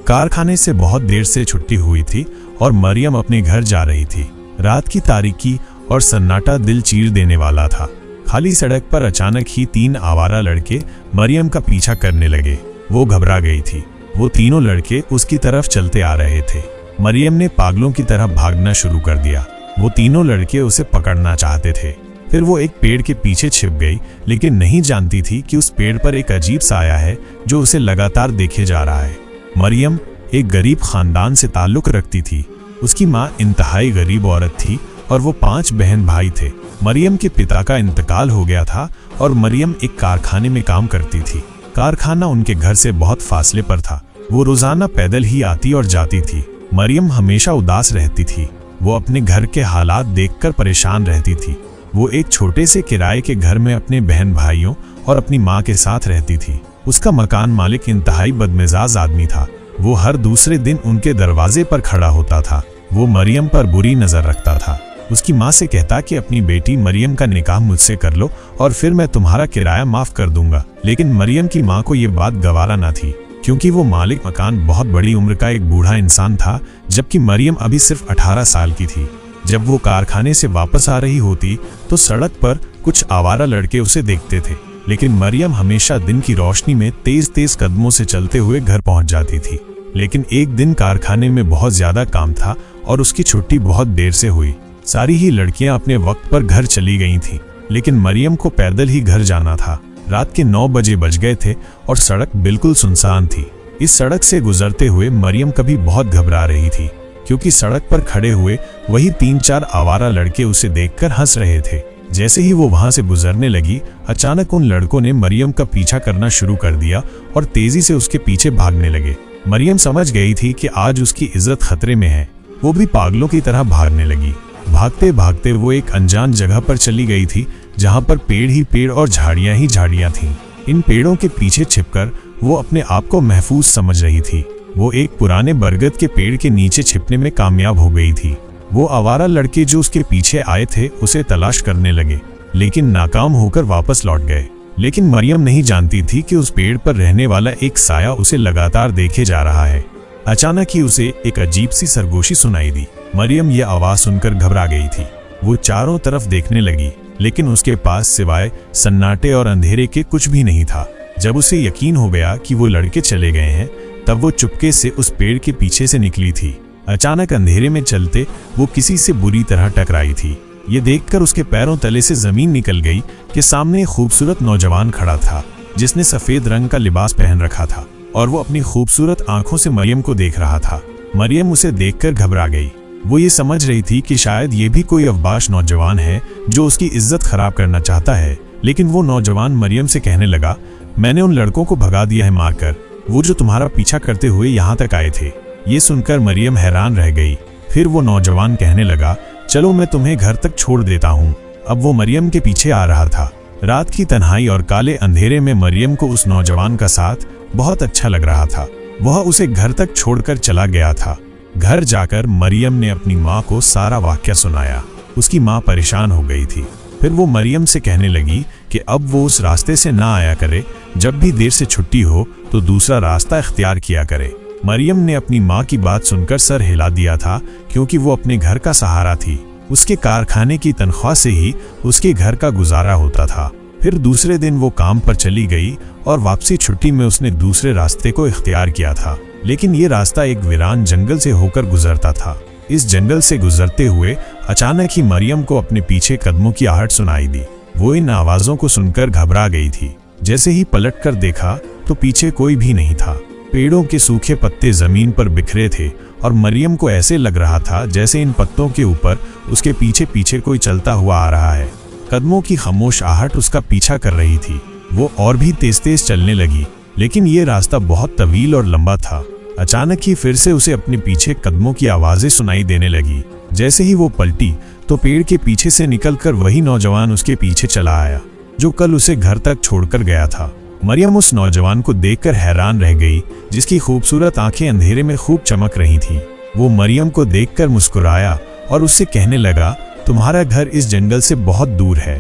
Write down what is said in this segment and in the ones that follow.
कारखाने से बहुत देर से छुट्टी हुई थी और मरियम अपने घर जा रही थी। रात की तारीकी और सन्नाटा दिल चीर देने वाला था। खाली सड़क पर अचानक ही 3 आवारा लड़के मरियम का पीछा करने लगे। वो घबरा गई थी। वो तीनों लड़के उसकी तरफ चलते आ रहे थे। मरियम ने पागलों की तरह भागना शुरू कर दिया। वो तीनों लड़के उसे पकड़ना चाहते थे। फिर वो एक पेड़ के पीछे छिप गई, लेकिन नहीं जानती थी कि उस पेड़ पर एक अजीब साया है जो उसे लगातार देखे जा रहा है। मरियम एक गरीब खानदान से ताल्लुक रखती थी। उसकी माँ इंतहाई गरीब औरत थी और वो 5 बहन भाई थे। मरियम के पिता का इंतकाल हो गया था और मरियम एक कारखाने में काम करती थी। कारखाना उनके घर से बहुत फासले पर था। वो रोजाना पैदल ही आती और जाती थी। मरियम हमेशा उदास रहती थी। वो अपने घर के हालात देखकर परेशान रहती थी। वो एक छोटे से किराए के घर में अपने बहन भाइयों और अपनी माँ के साथ रहती थी। उसका मकान मालिक इंतहाई बदमिजाज आदमी था। वो हर दूसरे दिन उनके दरवाजे पर खड़ा होता था। वो मरियम पर बुरी नजर रखता था। उसकी माँ से कहता कि अपनी बेटी मरियम का निकाह मुझसे कर लो और फिर मैं तुम्हारा किराया माफ कर दूंगा। लेकिन मरियम की माँ को ये बात गवारा न थी, क्योंकि वो मालिक मकान बहुत बड़ी उम्र का एक बूढ़ा इंसान था, जबकि मरियम अभी सिर्फ 18 साल की थी। जब वो कारखाने से वापस आ रही होती तो सड़क पर कुछ आवारा लड़के उसे देखते थे, लेकिन मरियम हमेशा दिन की रोशनी में तेज-तेज कदमों से चलते हुए घर पहुंच जाती थी। लेकिन एक दिन कारखाने में बहुत ज्यादा काम था और उसकी छुट्टी बहुत देर से हुई। सारी ही लड़कियां अपने वक्त पर घर चली गई थीं, लेकिन मरियम को पैदल ही घर जाना था। रात के 9 बजे बज गए थे और सड़क बिल्कुल सुनसान थी। इस सड़क से गुजरते हुए मरियम कभी बहुत घबरा रही थी, क्योंकि सड़क पर खड़े हुए वही 3-4 आवारा लड़के उसे देखकर हंस रहे थे। जैसे ही वो वहां से गुजरने लगी, अचानक उन लड़कों ने मरियम का पीछा करना शुरू कर दिया और तेजी से उसके पीछे भागने लगे। मरियम समझ गई थी कि आज उसकी इज्जत खतरे में है। वो भी पागलों की तरह भागने लगी। भागते भागते वो एक अनजान जगह पर चली गई थी, जहां पर पेड़ ही पेड़ और झाड़ियां ही झाड़ियां थीं। इन पेड़ों के पीछे छिपकर वो अपने आप को महफूज समझ रही थी। वो एक पुराने बरगद के पेड़ के नीचे छिपने में कामयाब हो गई थी। वो आवारा लड़के जो उसके पीछे आए थे उसे तलाश करने लगे, लेकिन नाकाम होकर वापस लौट गए। लेकिन मरियम नहीं जानती थी कि उस पेड़ पर रहने वाला एक साया उसे लगातार देखे जा रहा है। अचानक ही उसे एक अजीब सी सरगोशी सुनाई दी। मरियम ये आवाज सुनकर घबरा गई थी। वो चारों तरफ देखने लगी, लेकिन उसके पास सिवाय सन्नाटे और अंधेरे के कुछ भी नहीं था। जब उसे यकीन हो गया कि वो लड़के चले गए हैं, तब वो चुपके से उस पेड़ के पीछे से निकली थी। अचानक अंधेरे में चलते वो किसी से बुरी तरह टकराई थी। ये देखकर उसके पैरों तले से जमीन निकल गई कि सामने एक खूबसूरत नौजवान खड़ा था, जिसने सफेद रंग का लिबास पहन रखा था और वो अपनी खूबसूरत आंखों से मरियम को देख रहा था। मरियम उसे देखकर घबरा गई। वो ये समझ रही थी कि शायद ये भी कोई अवबाश नौजवान है जो उसकी इज्जत खराब करना चाहता है। लेकिन वो नौजवान मरियम से कहने लगा, मैंने उन लड़कों को भगा दिया है मारकर, वो जो तुम्हारा पीछा करते हुए यहाँ तक आए थे। ये सुनकर मरियम हैरान रह गई। फिर वो नौजवान कहने लगा, चलो मैं तुम्हें घर तक छोड़ देता हूँ। अब वो मरियम के पीछे आ रहा था। रात की तन्हाई और काले अंधेरे में मरियम को उस नौजवान का साथ बहुत अच्छा लग रहा था। वह उसे घर तक छोड़कर चला गया था। घर जाकर मरियम ने अपनी माँ को सारा वाकया सुनाया। उसकी माँ परेशान हो गई थी। फिर वो मरियम से कहने लगी कि अब वो उस रास्ते से ना आया करे। जब भी देर से छुट्टी हो तो दूसरा रास्ता इख्तियार किया करे। मरियम ने अपनी माँ की बात सुनकर सर हिला दिया था, क्योंकि वो अपने घर का सहारा थी। उसके कारखाने की तनख्वाह से ही उसके घर का गुजारा होता था। फिर दूसरे दिन वो काम पर चली गई और वापसी छुट्टी में उसने दूसरे रास्ते को इख्तियार किया था। लेकिन ये रास्ता एक वीरान जंगल से होकर गुजरता था। इस जंगल से गुजरते हुए अचानक ही मरियम को अपने पीछे कदमों की आहट सुनाई दी। वो इन आवाजों को सुनकर घबरा गई थी। जैसे ही पलटकर देखा तो पीछे कोई भी नहीं था। पेड़ों के सूखे पत्ते जमीन पर बिखरे थे और मरियम को ऐसे लग रहा था जैसे इन पत्तों के ऊपर उसके पीछे पीछे कोई चलता हुआ आ रहा है। कदमों की खामोश आहट उसका पीछा कर रही थी। वो और भी तेज तेज चलने लगी, लेकिन ये रास्ता बहुत तवील और लंबा था। अचानक ही फिर से उसे अपने पीछे कदमों की आवाजें सुनाई देने लगी। जैसे ही वो पलटी तो पेड़ के पीछे से निकलकर वही नौजवान उसके पीछे चला आया, जो कल उसे घर तक छोड़कर गया था। मरियम उस नौजवान को देखकर हैरान रह गई, जिसकी खूबसूरत आंखें अंधेरे में खूब चमक रही थीं। वो मरियम को देखकर मुस्कुराया और उससे कहने लगा, तुम्हारा घर इस जंगल से बहुत दूर है।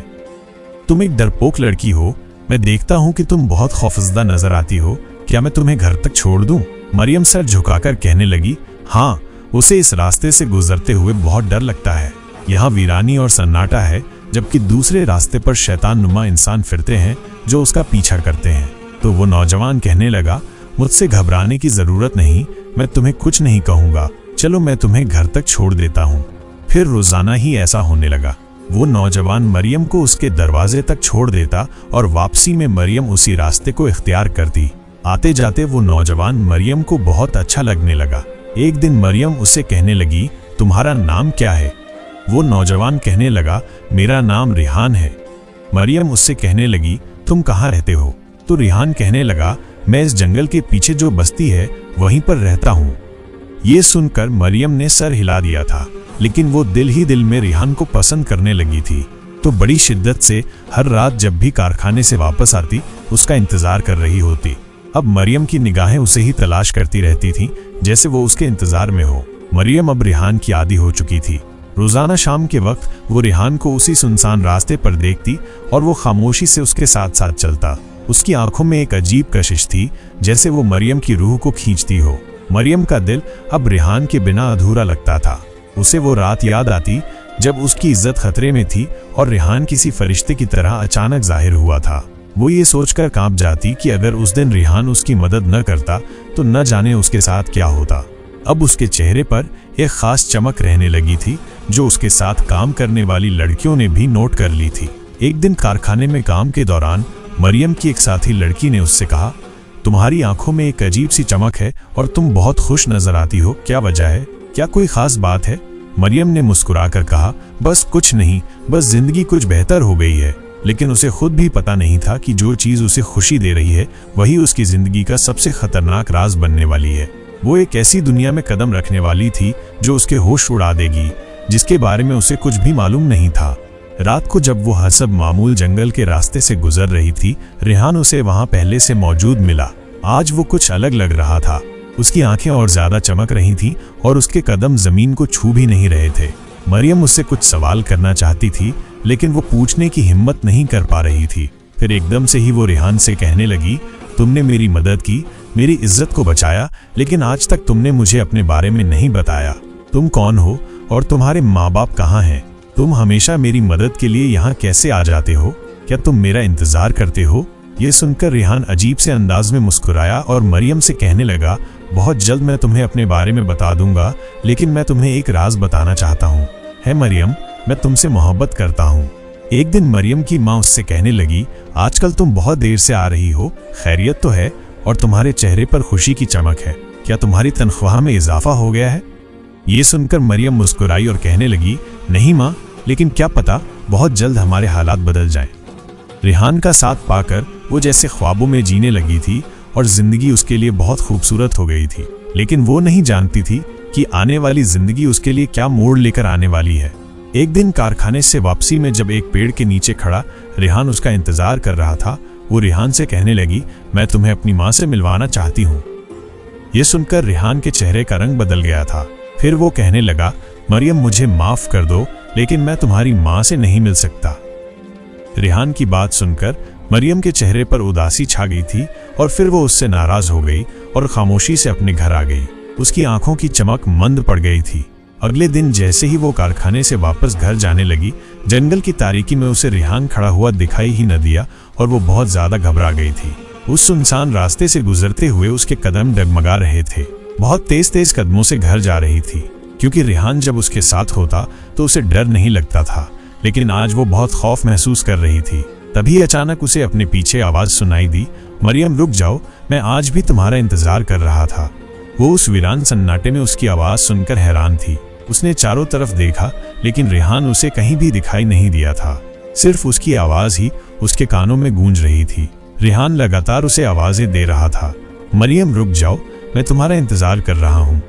तुम एक डरपोक लड़की हो। मैं देखता हूँ कि तुम बहुत खौफजदा नजर आती हो। क्या मैं तुम्हें घर तक छोड़ दूं? मरियम सर झुकाकर कहने लगी, हाँ, उसे इस रास्ते से गुजरते हुए बहुत डर लगता है। यहाँ वीरानी और सन्नाटा है, जबकि दूसरे रास्ते पर शैतान नुमा इंसान फिरते हैं जो उसका पीछा करते हैं। तो वो नौजवान कहने लगा, मुझसे घबराने की जरूरत नहीं, मैं तुम्हें कुछ नहीं कहूँगा, चलो मैं तुम्हें घर तक छोड़ देता हूँ। फिर रोजाना ही ऐसा होने लगा। वो नौजवान मरियम को उसके दरवाजे तक छोड़ देता और वापसी में मरियम उसी रास्ते को इख्तियार करती। आते जाते वो नौजवान मरियम को बहुत अच्छा लगने लगा। एक दिन मरियम उसे कहने लगी, तुम्हारा नाम क्या है? वो नौजवान कहने लगा, मेरा नाम रिहान है। मरियम उससे कहने लगी, तुम कहाँ रहते हो? तो रिहान कहने लगा, मैं इस जंगल के पीछे जो बस्ती है वहीं पर रहता हूँ। ये सुनकर मरियम ने सर हिला दिया था, लेकिन वो दिल ही दिल में रिहान को पसंद करने लगी थी। तो बड़ी शिद्दत से हर रात जब भी कारखाने से वापस आती उसका इंतजार कर रही होती। अब मरियम की निगाहें उसे ही तलाश करती रहती थीं, जैसे वो उसके इंतजार में हो। मरियम अब रिहान की आदी हो चुकी थी। रोजाना शाम के वक्त वो रिहान को उसी सुनसान रास्ते पर देखती और वो खामोशी से उसके साथ साथ चलता। उसकी आंखों में एक अजीब कशिश थी, जैसे वो मरियम की रूह को खींचती हो। मरियम का दिल अब रिहान के बिना अधूरा लगता था। उसे वो रात याद आती जब उसकी इज्जत खतरे में थी और रिहान किसी फरिश्ते की तरह अचानक जाहिर हुआ था। वो ये सोचकर कांप जाती कि अगर उस दिन रिहान उसकी मदद न करता तो न जाने उसके साथ क्या होता। अब उसके चेहरे पर एक खास चमक रहने लगी थी, जो उसके साथ काम करने वाली लड़कियों ने भी नोट कर ली थी। एक दिन कारखाने में काम के दौरान मरियम की एक साथी लड़की ने उससे कहा, तुम्हारी आंखों में एक अजीब सी चमक है और तुम बहुत खुश नजर आती हो, क्या वजह है? क्या कोई खास बात है? मरियम ने मुस्कुराकर कहा, बस कुछ नहीं, बस जिंदगी कुछ बेहतर हो गई है। लेकिन उसे खुद भी पता नहीं था कि जो चीज उसे खुशी दे रही है वही उसकी जिंदगी का सबसे खतरनाक राज बनने वाली है। वो एक ऐसी दुनिया में कदम रखने वाली थी जो उसके होश उड़ा देगी, जिसके बारे में उसे कुछ भी मालूम नहीं था। रात को जब वो हसब मामूल जंगल के रास्ते से गुजर रही थी, रिहान उसे वहां पहले से मौजूद मिला। आज वो कुछ अलग लग रहा था। उसकी आंखें और ज्यादा चमक रही थीं और उसके कदम जमीन को छू भी नहीं रहे थे। मरियम उससे कुछ सवाल करना चाहती थी, लेकिन वो पूछने की हिम्मत नहीं कर पा रही थी। फिर एकदम से ही वो रिहान से कहने लगी, तुमने मेरी मदद की, मेरी इज्जत को बचाया, लेकिन आज तक तुमने मुझे अपने बारे में नहीं बताया। तुम कौन हो और तुम्हारे माँ बाप कहाँ हैं? तुम हमेशा मेरी मदद के लिए यहाँ कैसे आ जाते हो? क्या तुम मेरा इंतजार करते हो? ये सुनकर रिहान अजीब से अंदाज में मुस्कुराया और मरियम से कहने लगा, बहुत जल्द मैं तुम्हें अपने बारे में बता दूंगा, लेकिन मैं तुम्हें एक राज बताना चाहता हूँ। है मरियम, मैं तुमसे मोहब्बत करता हूँ। एक दिन मरियम की माँ उससे कहने लगी, आजकल तुम बहुत देर से आ रही हो, खैरियत तो है? और तुम्हारे चेहरे पर खुशी की चमक है, क्या तुम्हारी तनख्वाह में इजाफा हो गया है? ये सुनकर मरियम मुस्कुराई और कहने लगी, नहीं माँ, लेकिन क्या पता बहुत जल्द हमारे हालात बदल जाएं। रिहान का साथ पाकर वो जैसे ख्वाबों में जीने लगी थी और जिंदगी उसके लिए बहुत खूबसूरत हो गई थी। लेकिन वो नहीं जानती थी कि आने वाली जिंदगी उसके लिए क्या मोड़ लेकर आने वाली है। एक दिन कारखाने से वापसी में जब एक पेड़ के नीचे खड़ा रिहान उसका इंतजार कर रहा था, वो रिहान से कहने लगी, मैं तुम्हें अपनी माँ से मिलवाना चाहती हूँ। ये सुनकर रिहान के चेहरे का रंग बदल गया था। फिर वो कहने लगा, मरियम मुझे माफ कर दो, लेकिन मैं तुम्हारी माँ से नहीं मिल सकता। रिहान की बात सुनकर मरियम के चेहरे पर उदासी छा गई थी और फिर वो उससे नाराज हो गई और खामोशी से अपने घर आ गई। उसकी आंखों की चमक मंद पड़ गई थी। अगले दिन जैसे ही वो कारखाने से वापस घर जाने लगी, जंगल की तारीकी में उसे रिहान खड़ा हुआ दिखाई ही न दिया और वो बहुत ज्यादा घबरा गई थी। उस सुनसान रास्ते से गुजरते हुए उसके कदम डगमगा रहे थे। बहुत तेज तेज कदमों से घर जा रही थी, क्योंकि रिहान जब उसके साथ होता तो उसे डर नहीं लगता था, लेकिन आज वो बहुत खौफ महसूस कर रही थी। तभी अचानक उसे अपने पीछे आवाज सुनाई दी, मरियम रुक जाओ, मैं आज भी तुम्हारा इंतजार कर रहा था। वो उस वीरान सन्नाटे में उसकी आवाज सुनकर हैरान थी। उसने चारों तरफ देखा, लेकिन रिहान उसे कहीं भी दिखाई नहीं दिया था। सिर्फ उसकी आवाज ही उसके कानों में गूंज रही थी। रिहान लगातार उसे आवाजें दे रहा था, मरियम रुक जाओ, मैं तुम्हारा इंतजार कर रहा हूँ।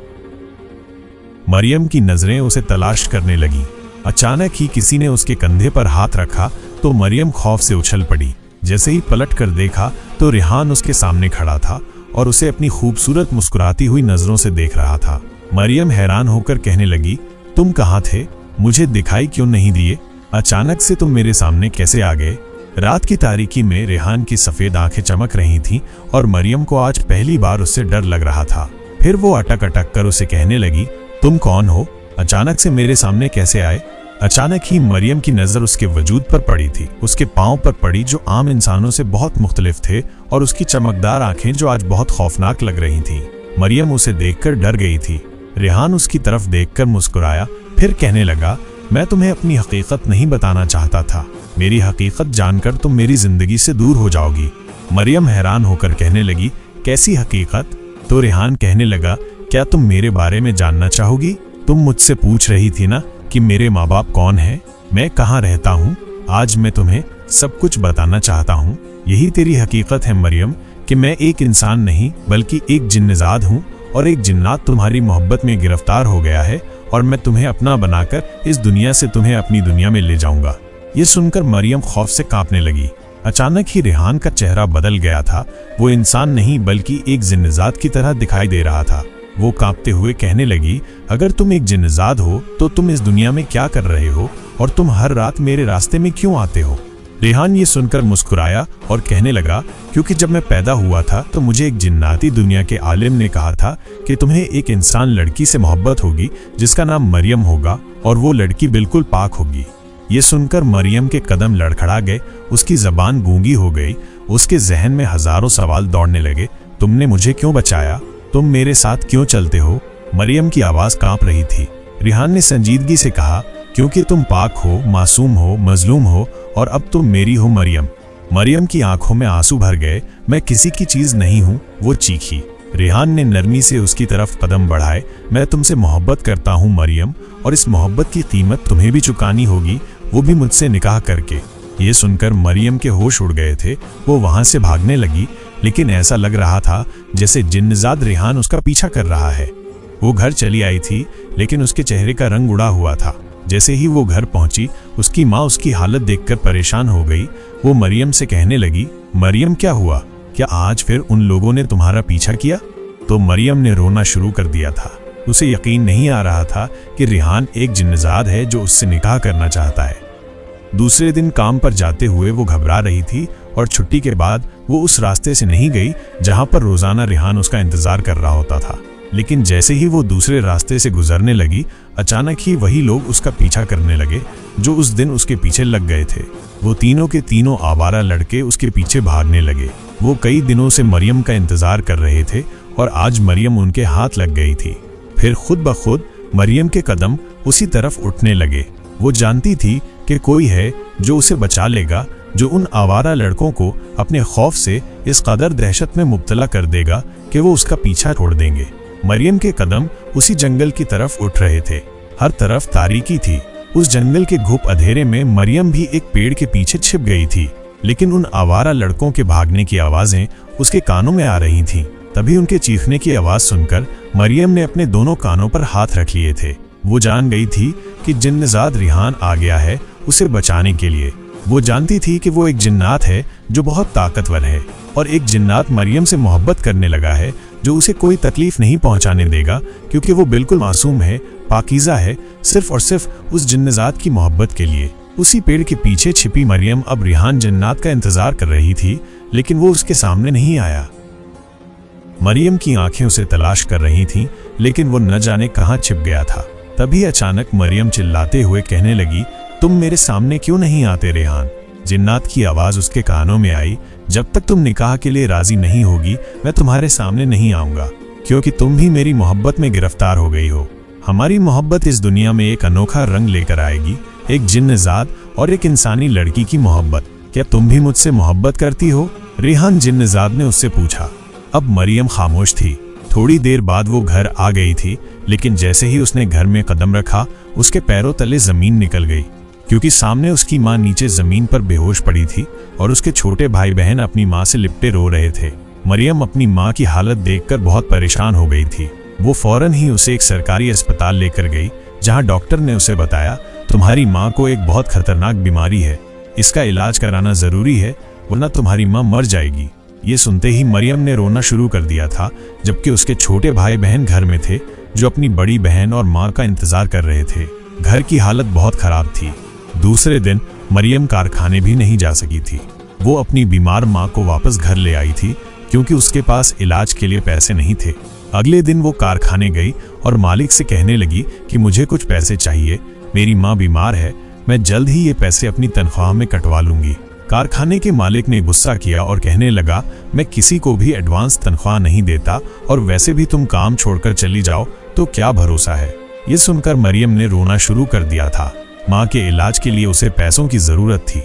मरियम की नजरें उसे तलाश करने लगीं। अचानक ही किसी ने उसके कंधे पर हाथ रखा तो मरियम खौफ से उछल पड़ी। जैसे ही पलट कर देखा तो रिहान उसके सामने खड़ा था और उसे अपनी खूबसूरत मुस्कुराती हुई नजरों से देख रहा था। मरियम हैरान होकर कहने लगी, तुम कहाँ थे? मुझे दिखाई क्यों नहीं दिए? अचानक से तुम मेरे सामने कैसे आ गए? रात की तारीकी में रेहान की सफेद आंखें चमक रही थीं और मरियम को आज पहली बार उससे डर लग रहा था। फिर वो अटक अटक कर उसे कहने लगी, तुम कौन हो? अचानक से मेरे सामने कैसे आए? अचानक ही मरियम की नजर उसके वजूद पर पड़ी थी, उसके पांव पर पड़ी जो आम इंसानों से बहुत मुख्तलिफ थे, और उसकी चमकदार आंखें जो आज बहुत खौफनाक लग रही थीं। मरियम उसे देखकर डर गई थी। रेहान उसकी तरफ देखकर मुस्कुराया, फिर कहने लगा, मैं तुम्हें अपनी हकीकत नहीं बताना चाहता था। मेरी हकीकत जानकर तुम मेरी जिंदगी से दूर हो जाओगी। मरियम हैरान होकर कहने लगी, कैसी हकीकत? तो रेहान कहने लगा, क्या तुम मेरे बारे में जानना चाहोगी? तुम मुझसे पूछ रही थी ना कि मेरे माँ बाप कौन हैं, मैं कहाँ रहता हूँ। आज मैं तुम्हें सब कुछ बताना चाहता हूँ। यही तेरी हकीकत है मरियम, कि मैं एक इंसान नहीं बल्कि एक जिन्नजाद हूँ, और एक जिन्नात तुम्हारी मोहब्बत में गिरफ्तार हो गया है, और मैं तुम्हें अपना बनाकर इस दुनिया से तुम्हें अपनी दुनिया में ले जाऊंगा। ये सुनकर मरियम खौफ से कांपने लगी। अचानक ही रेहान का चेहरा बदल गया था। वो इंसान नहीं बल्कि एक जिन्नजाद की तरह दिखाई दे रहा था। वो कांपते हुए कहने लगी, अगर तुम एक जिन्नजाद हो तो तुम इस दुनिया में क्या कर रहे हो, और तुम हर रात मेरे रास्ते में क्यों आते हो? रेहान ये सुनकर मुस्कुराया और कहने लगा, क्योंकि जब मैं पैदा हुआ था तो मुझे एक जिन्नाती दुनिया के आलिम ने कहा था कि तुम्हें एक इंसान लड़की से मोहब्बत होगी जिसका नाम मरियम होगा, और वो लड़की बिल्कुल पाक होगी। ये सुनकर मरियम के कदम लड़खड़ा गए, उसकी जबान गूंगी हो गई, उसके जहन में हजारों सवाल दौड़ने लगे। तुमने मुझे क्यों बचाया? तुम मेरे साथ क्यों चलते हो? मरियम की आवाज कांप रही थी। रेहान ने संजीदगी से कहा, क्योंकि तुम पाक हो, मासूम हो, मजलूम हो, और अब तुम मेरी हो मरियम। मरियम की आंखों में आंसू भर गए। मैं किसी की चीज नहीं हूँ, वो चीखी। रेहान ने नरमी से उसकी तरफ कदम बढ़ाए। मैं तुमसे मोहब्बत करता हूँ मरियम, और इस मोहब्बत की कीमत तुम्हें भी चुकानी होगी, वो भी मुझसे निकाह करके। ये सुनकर मरियम के होश उड़ गए थे। वो वहां से भागने लगी, लेकिन ऐसा लग रहा था जैसे जिन्नजाद रेहान उसका पीछा कर रहा है। वो घर चली आई थी, लेकिन उसके चेहरे का रंग उड़ा हुआ था। जैसे ही वो घर पहुंची, उसकी माँ उसकी हालत देखकर परेशान हो गई। वो मरियम से कहने लगी, मरियम क्या हुआ? क्या आज फिर उन लोगों ने तुम्हारा पीछा किया? तो मरियम ने रोना शुरू कर दिया था। उसे यकीन नहीं आ रहा था कि रेहान एक जिन्नजाद है जो उससे निकाह करना चाहता है। दूसरे दिन काम पर जाते हुए वो घबरा रही थी, और छुट्टी के बाद वो उस रास्ते से नहीं गई जहां पर रोजाना रेहान उसका इंतजार कर रहा होता था। लेकिन जैसे ही वो दूसरे रास्ते से गुजरने लगी, अचानक ही वही लोग उसका पीछा करने लगे जो उस दिन उसके पीछे लग गए थे। वो तीनों के तीनों आवारा लड़के उसके पीछे भागने लगे। वो कई दिनों से मरियम का इंतजार कर रहे थे, और आज मरियम उनके हाथ लग गई थी। फिर खुद ब खुद मरियम के कदम उसी तरफ उठने लगे। वो जानती थी कि कोई है जो उसे बचा लेगा, जो उन आवारा लड़कों को अपने खौफ से इस कदर दहशत में मुब्तला कर देगा कि वो उसका पीछा छोड़ देंगे। मरियम के कदम उसी जंगल की तरफ उठ रहे थे। हर तरफ तारीकी थी। उस जंगल के घुप अंधेरे में मरियम भी एक पेड़ के पीछे छिप गई थी, लेकिन उन आवारा लड़कों के भागने की आवाजें उसके कानों में आ रही थीं। तभी उनके चीखने की आवाज सुनकर मरियम ने अपने दोनों कानों पर हाथ रख लिए थे। वो जान गई थी कि जिन्नजाद रेहान आ गया है उसे बचाने के लिए। वो जानती थी कि वो एक जिन्नात है जो बहुत ताकतवर है, और एक जिन्नात मरियम से मोहब्बत करने लगा है जो उसे कोई तकलीफ नहीं पहुंचाने देगा, क्योंकि वो बिल्कुल मासूम है, पाकीज़ा है, सिर्फ और सिर्फ उस जिन्नजात की मोहब्बत के लिए। उसी पेड़ के पीछे छिपी मरियम अब रेहान जिन्नात का इंतजार कर रही थी, लेकिन वो उसके सामने नहीं आया। मरियम की आंखें उसे तलाश कर रही थीं, लेकिन वो न जाने कहां छिप गया था। तभी अचानक मरियम चिल्लाते हुए कहने लगी, तुम मेरे सामने क्यों नहीं आते रेहान? जिन्नात की आवाज उसके कानों में आई, जब तक तुम निकाह के लिए राजी नहीं होगी मैं तुम्हारे सामने नहीं आऊंगा, क्योंकि तुम भी मेरी मोहब्बत में गिरफ्तार हो गई हो। हमारी मोहब्बत इस दुनिया में एक अनोखा रंग लेकर आएगी, एक जिन्नजाद और एक इंसानी लड़की की मोहब्बत। क्या तुम भी मुझसे मोहब्बत करती हो? रेहान जिन्नजाद ने उससे पूछा। अब मरियम खामोश थी। थोड़ी देर बाद वो घर आ गई थी, लेकिन जैसे ही उसने घर में कदम रखा उसके पैरों तले जमीन निकल गई, क्योंकि सामने उसकी माँ नीचे जमीन पर बेहोश पड़ी थी और उसके छोटे भाई बहन अपनी माँ से लिपटे रो रहे थे। मरियम अपनी माँ की हालत देखकर बहुत परेशान हो गई थी। वो फौरन ही उसे एक सरकारी अस्पताल लेकर गई, जहाँ डॉक्टर ने उसे बताया, तुम्हारी माँ को एक बहुत खतरनाक बीमारी है, इसका इलाज कराना जरूरी है, वरना तुम्हारी माँ मर जाएगी। ये सुनते ही मरियम ने रोना शुरू कर दिया था, जबकि उसके छोटे भाई बहन घर में थे जो अपनी बड़ी बहन और माँ का इंतजार कर रहे थे। घर की हालत बहुत खराब थी। दूसरे दिन मरियम कारखाने भी नहीं जा सकी थी। वो अपनी बीमार माँ को वापस घर ले आई थी क्योंकि उसके पास इलाज के लिए पैसे नहीं थे। अगले दिन वो कारखाने गई और मालिक से कहने लगी कि मुझे कुछ पैसे चाहिए, मेरी माँ बीमार है, मैं जल्द ही ये पैसे अपनी तनख्वाह में कटवा लूंगी। कारखाने के मालिक ने गुस्सा किया और कहने लगा, मैं किसी को भी एडवांस तनख्वाह नहीं देता और वैसे भी तुम काम छोड़कर चली जाओ तो क्या भरोसा है। ये सुनकर मरियम ने रोना शुरू कर दिया था। माँ के इलाज के लिए उसे पैसों की जरूरत थी।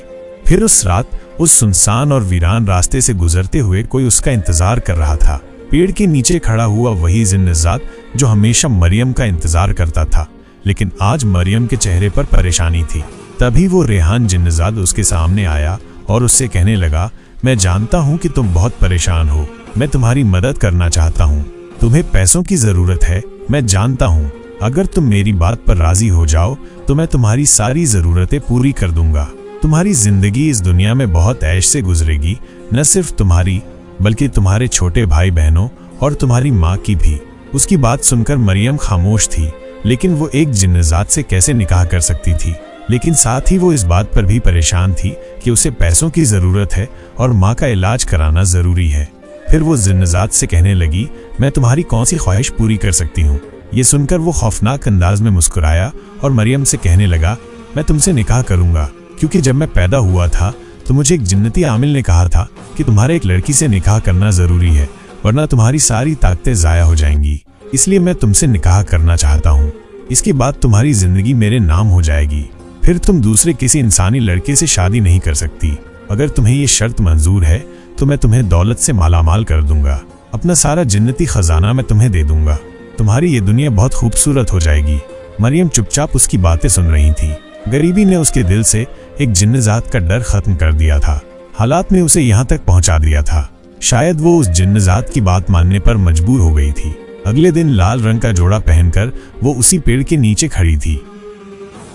फिर उस रात उस सुनसान और वीरान रास्ते से गुजरते हुए कोई उसका इंतजार कर रहा था। पेड़ के नीचे खड़ा हुआ वही जिन्नजात जो हमेशा मरियम का इंतजार करता था, लेकिन आज मरियम के चेहरे पर परेशानी थी। तभी वो रेहान जिन्नजात उसके सामने आया और उससे कहने लगा, मैं जानता हूँ कि तुम बहुत परेशान हो, मैं तुम्हारी मदद करना चाहता हूँ। तुम्हें पैसों की जरूरत है, मैं जानता हूँ। अगर तुम मेरी बात पर राजी हो जाओ तो मैं तुम्हारी सारी जरूरतें पूरी कर दूंगा। तुम्हारी जिंदगी इस दुनिया में बहुत ऐश से गुजरेगी, न सिर्फ तुम्हारी बल्कि तुम्हारे छोटे भाई बहनों और तुम्हारी माँ की भी। उसकी बात सुनकर मरियम खामोश थी, लेकिन वो एक जिन्नजात से कैसे निकाह कर सकती थी। लेकिन साथ ही वो इस बात पर भी परेशान थी कि उसे पैसों की जरूरत है और माँ का इलाज कराना जरूरी है। फिर वो जिन्नजात से कहने लगी, मैं तुम्हारी कौन सी ख्वाहिश पूरी कर सकती हूँ। ये सुनकर वो खौफनाक अंदाज में मुस्कुराया और मरियम से कहने लगा, मैं तुमसे निकाह करूंगा, क्योंकि जब मैं पैदा हुआ था तो मुझे एक जन्नती आमिल ने कहा था कि तुम्हारे एक लड़की से निकाह करना जरूरी है, वरना तुम्हारी सारी ताकतें जाया हो जाएंगी। इसलिए मैं तुमसे निकाह करना चाहता हूँ। इसके बाद तुम्हारी जिंदगी मेरे नाम हो जाएगी। फिर तुम दूसरे किसी इंसानी लड़के से शादी नहीं कर सकती। अगर तुम्हें ये शर्त मंजूर है तो मैं तुम्हें दौलत से मालामाल कर दूंगा। अपना सारा जन्नती खजाना मैं तुम्हें दे दूंगा। तुम्हारी ये दुनिया बहुत खूबसूरत हो जाएगी। मरियम चुपचाप उसकी बातें सुन रही थी। गरीबी ने उसके दिल से एक जिन्नजात का डर खत्म कर दिया था। हालात ने उसे यहाँ तक पहुँचा दिया था। शायद वो उस जिन्नजात की बात मानने पर मजबूर हो गई थी। अगले दिन लाल रंग का जोड़ा पहनकर वो उसी पेड़ के नीचे खड़ी थी।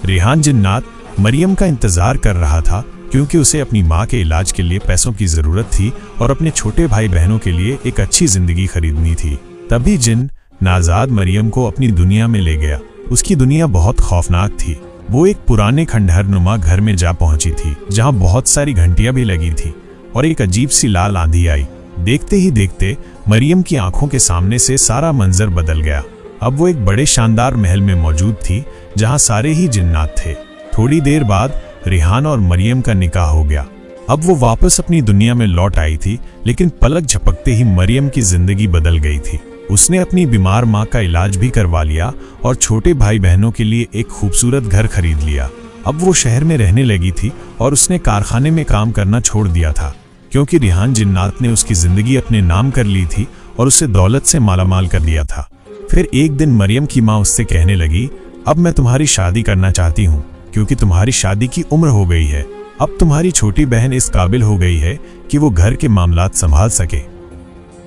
रेहान जिन्नात मरियम का इंतजार कर रहा था, क्योंकि उसे अपनी माँ के इलाज के लिए पैसों की जरूरत थी और अपने छोटे भाई बहनों के लिए एक अच्छी जिंदगी खरीदनी थी। तभी जिन नाजाद मरियम को अपनी दुनिया में ले गया। उसकी दुनिया बहुत खौफनाक थी। वो एक पुराने खंडहर नुमा घर में जा पहुंची थी, जहां बहुत सारी घंटियां भी लगी थी और एक अजीब सी लाल आंधी आई। देखते ही देखते मरियम की आंखों के सामने से सारा मंजर बदल गया। अब वो एक बड़े शानदार महल में मौजूद थी, जहां सारे ही जिन्नात थे। थोड़ी देर बाद रेहान और मरियम का निकाह हो गया। अब वो वापस अपनी दुनिया में लौट आई थी, लेकिन पलक झपकते ही मरियम की जिंदगी बदल गई थी। उसने अपनी बीमार माँ का इलाज भी करवा लिया और छोटे भाई बहनों के लिए एक खूबसूरत घर खरीद लिया। अब वो शहर में रहने लगी थी और उसने कारखाने में काम करना छोड़ दिया था, क्योंकि रेहान जिन्नात ने उसकी जिंदगी अपने नाम कर ली थी और उसे दौलत से मालामाल कर दिया था। फिर एक दिन मरियम की माँ उससे कहने लगी, अब मैं तुम्हारी शादी करना चाहती हूँ, क्योंकि तुम्हारी शादी की उम्र हो गई है। अब तुम्हारी छोटी बहन इस काबिल हो गई है कि वो घर के मामलात संभाल सके।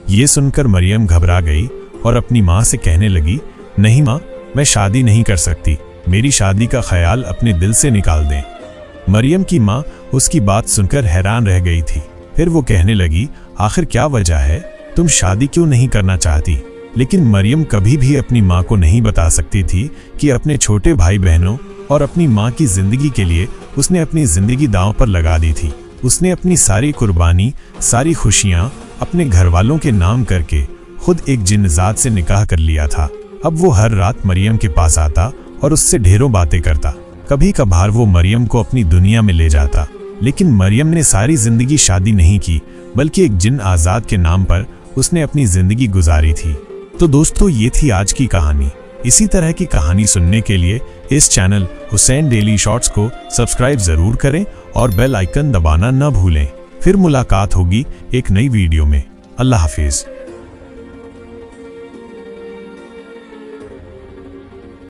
ये सुनकर मरियम घबरा गई और अपनी माँ से कहने लगी, नहीं माँ, मैं शादी नहीं कर सकती। मेरी शादी का ख्याल अपने दिल से निकाल दें। मरियम की माँ उसकी बात सुनकर हैरान रह गई थी। फिर वो कहने लगी, आखिर क्या वजह है, तुम शादी क्यों नहीं करना चाहती? लेकिन मरियम कभी भी अपनी माँ को नहीं बता सकती थी कि अपने छोटे भाई बहनों और अपनी माँ की जिंदगी के लिए उसने अपनी जिंदगी दांव पर लगा दी थी। उसने अपनी सारी कुर्बानी, सारी खुशियाँ अपने घर वालों के नाम करके खुद एक जिन्नजात से निकाह कर लिया था। अब वो हर रात मरियम के पास आता और उससे ढेरों बातें करता। कभी कभार वो मरियम को अपनी दुनिया में ले जाता, लेकिन मरियम ने सारी जिंदगी शादी नहीं की, बल्कि एक जिन आजाद के नाम पर उसने अपनी जिंदगी गुजारी थी। तो दोस्तों, ये थी आज की कहानी। इसी तरह की कहानी सुनने के लिए इस चैनल हुसैन डेली शॉर्ट्स को सब्सक्राइब जरूर करें और बेल आइकन दबाना न भूलें। फिर मुलाकात होगी एक नई वीडियो में। अल्लाह हाफिज।